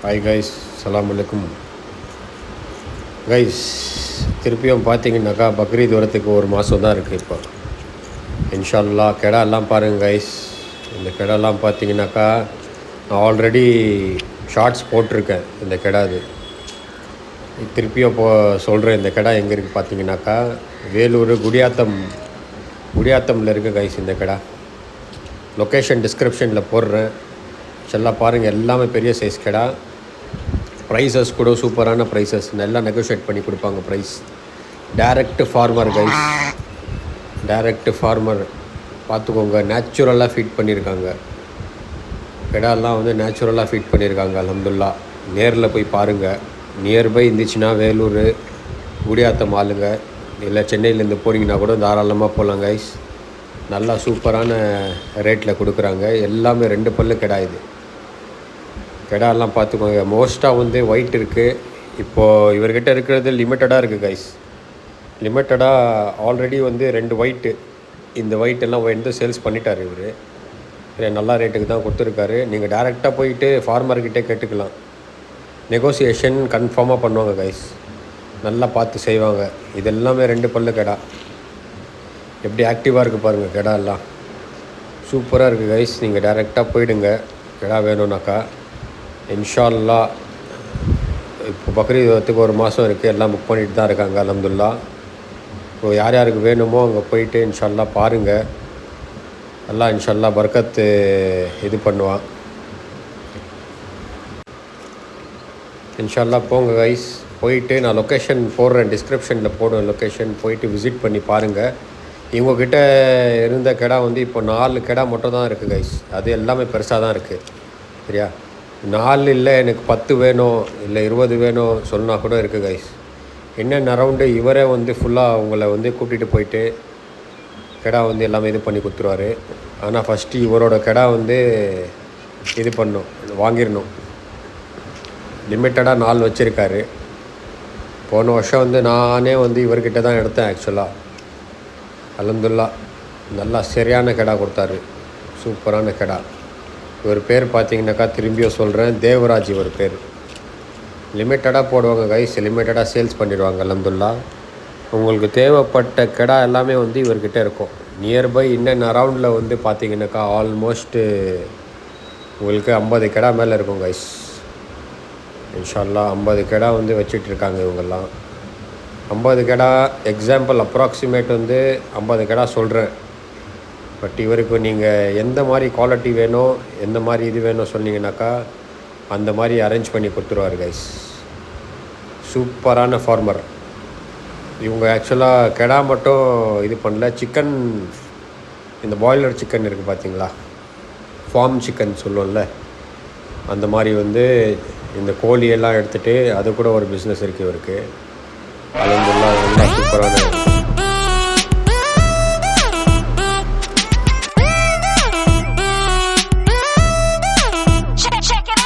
Hi guys, அஸ்ஸலாமு அலைக்கும் guys. திருப்பியும் பார்த்தீங்கன்னாக்கா பக்ரீத் வரத்துக்கு ஒரு மாதம் தான் இருக்குது. இப்போ இன்ஷா அல்லாஹ் கெடா எல்லாம் பாருங்கள் கைஸ். இந்த கெடாலாம் பார்த்தீங்கன்னாக்கா நான் ஆல்ரெடி ஷார்ட்ஸ் போட்டிருக்கேன். இந்த கெடா இது திருப்பியும் சொல்கிறேன். இந்த கெடா எங்கே இருக்குது பார்த்தீங்கன்னாக்கா வேலூர் குடியாத்தமில் இருக்குது கைஸ். இந்த கெடா லொக்கேஷன் டிஸ்கிரிப்ஷனில் போடுறேன். எல்லாம் பாருங்கள், எல்லாமே பெரிய சைஸ் கெடா. ப்ரைஸஸ் கூட சூப்பரான ப்ரைஸஸ், நல்லா நெகோஷியேட் பண்ணி கொடுப்பாங்க price. Direct farmer guys, direct farmer பார்த்துக்கோங்க. நேச்சுரலாக ஃபீட் பண்ணியிருக்காங்க. கெடாலாம் வந்து நேச்சுரலாக ஃபீட் பண்ணியிருக்காங்க. அல்ஹம்துலில்லாஹ். நேரில் போய் பாருங்கள். நியர்பை இருந்துச்சுன்னா வேலூர் குடியாத்தம் ஆளுங்க, இல்லை சென்னையிலேருந்து போனீங்கன்னா கூட தாராளமாக போகலாம் கைஸ். நல்லா சூப்பரான ரேட்டில் கொடுக்குறாங்க. எல்லாமே 2 பல்லு கெடா. இது கெடாலாம் பார்த்துக்கோங்க. மோஸ்ட்டாக வந்து ஒயிட் இருக்குது. இப்போது இவர்கிட்ட இருக்கிறது லிமிட்டடாக இருக்குது கைஸ். லிமிட்டடாக ஆல்ரெடி வந்து 2 ஒயிட்டு, இந்த ஒயிட்டெல்லாம் வந்து சேல்ஸ் பண்ணிட்டார் இவர். நல்ல ரேட்டுக்கு தான் கொடுத்துருக்காரு. நீங்கள் டேரெக்டாக போயிட்டு ஃபார்மர்கிட்டே கேட்டுக்கலாம். நெகோசியேஷன் கன்ஃபார்மாக பண்ணுவாங்க கைஸ். நல்லா பார்த்து செய்வாங்க. இது எல்லாமே 2 பல்லு கெடா. எப்படி ஆக்டிவாக இருக்குது பாருங்கள் கெடா எல்லாம். சூப்பராக இருக்குது கைஸ். நீங்கள் டேரெக்டாக போயிடுங்க கெடா வேணும்னாக்கா. இன்ஷா அல்லாஹ் இப்போ பக்ரீத் வரத்துக்கு ஒரு மாதம் இருக்குது. எல்லாம் புக் பண்ணிட்டு தான் இருக்காங்க. அல்ஹம்துலில்லாஹ். இப்போ யார் யாருக்கு வேணுமோ அங்கே போயிட்டு இன்ஷா அல்லாஹ் பாருங்கள். அல்லாஹ் இன்ஷா அல்லாஹ் பர்க்கத்து இது பண்ணுவான். இன்ஷா அல்லாஹ் போங்க கைஸ். போயிட்டு நான் லொக்கேஷன் போடுறேன், டிஸ்கிரிப்ஷனில் போடுவேன். லொக்கேஷன் போயிட்டு விசிட் பண்ணி பாருங்கள். இவங்கக்கிட்ட இருந்த கெடா வந்து இப்போ 4 கெடா மட்டும் தான் இருக்குது கைஸ். அது எல்லாமே பெருசாக தான் இருக்குது. சரியா? 4 இல்லை, எனக்கு 10 வேணும், இல்லை 20 வேணும் சொன்னால் கூட இருக்குது கைஸ். என்னென்ன ரவுண்டு இவரே வந்து ஃபுல்லாக உங்களை வந்து கூட்டிகிட்டு போயிட்டு கெடா வந்து எல்லாமே இது பண்ணி கொடுத்துருவாரு. ஆனால் ஃபஸ்ட்டு இவரோட கெடா வந்து இது பண்ணணும், வாங்கிடணும். லிமிட்டடாக 4 வச்சுருக்காரு. போன வருஷம் வந்து நானே வந்து இவர்கிட்ட தான் எடுத்தேன் ஆக்சுவலாக. அல்ஹம்துலில்லாஹ். நல்லா சரியான கெடா கொடுத்தாரு. சூப்பரான கெடா. இவர் பேர் பார்த்தீங்கன்னாக்கா திரும்பியும் சொல்கிறேன், தேவராஜ் இவர் பேர். லிமிட்டடாக போடுவாங்க கைஸ், லிமிட்டடாக சேல்ஸ் பண்ணிடுவாங்க. அல்ஹம்துலில்லாஹ். உங்களுக்கு தேவைப்பட்ட கெடா எல்லாமே வந்து இவர்கிட்ட இருக்கும். நியர்பை இன்னென்ன ரவுண்டில் வந்து பார்த்தீங்கன்னாக்கா ஆல்மோஸ்ட்டு உங்களுக்கு 50 கெடா மேலே இருக்கும் கைஸ். இன்ஷா அல்லாஹ் 50 கெடா வந்து வச்சிட்ருக்காங்க இவங்கெல்லாம். 50 கெடா எக்ஸாம்பிள் அப்ராக்சிமேட் வந்து 50 கெடா சொல்கிறேன். பட் இவருக்கு நீங்கள் எந்த மாதிரி குவாலிட்டி வேணும், எந்த மாதிரி இது வேணும் சொன்னீங்கன்னாக்கா அந்த மாதிரி அரேஞ்ச் பண்ணி கொடுத்துருவார் கைஸ். சூப்பரான ஃபார்மர் இவங்க. ஆக்சுவலாக கெடா மட்டும் இது பண்ணல, சிக்கன், இந்த பாய்லர் சிக்கன் இருக்குது பார்த்தீங்களா, ஃபார்ம் சிக்கன் சொல்லுவோம்ல, அந்த மாதிரி வந்து இந்த கோழியெல்லாம் எடுத்துகிட்டு அது கூட ஒரு பிஸ்னஸ் இருக்குது இவருக்கு. அல்ஹம்துலில்லாஹ். நல்லா சூப்பரான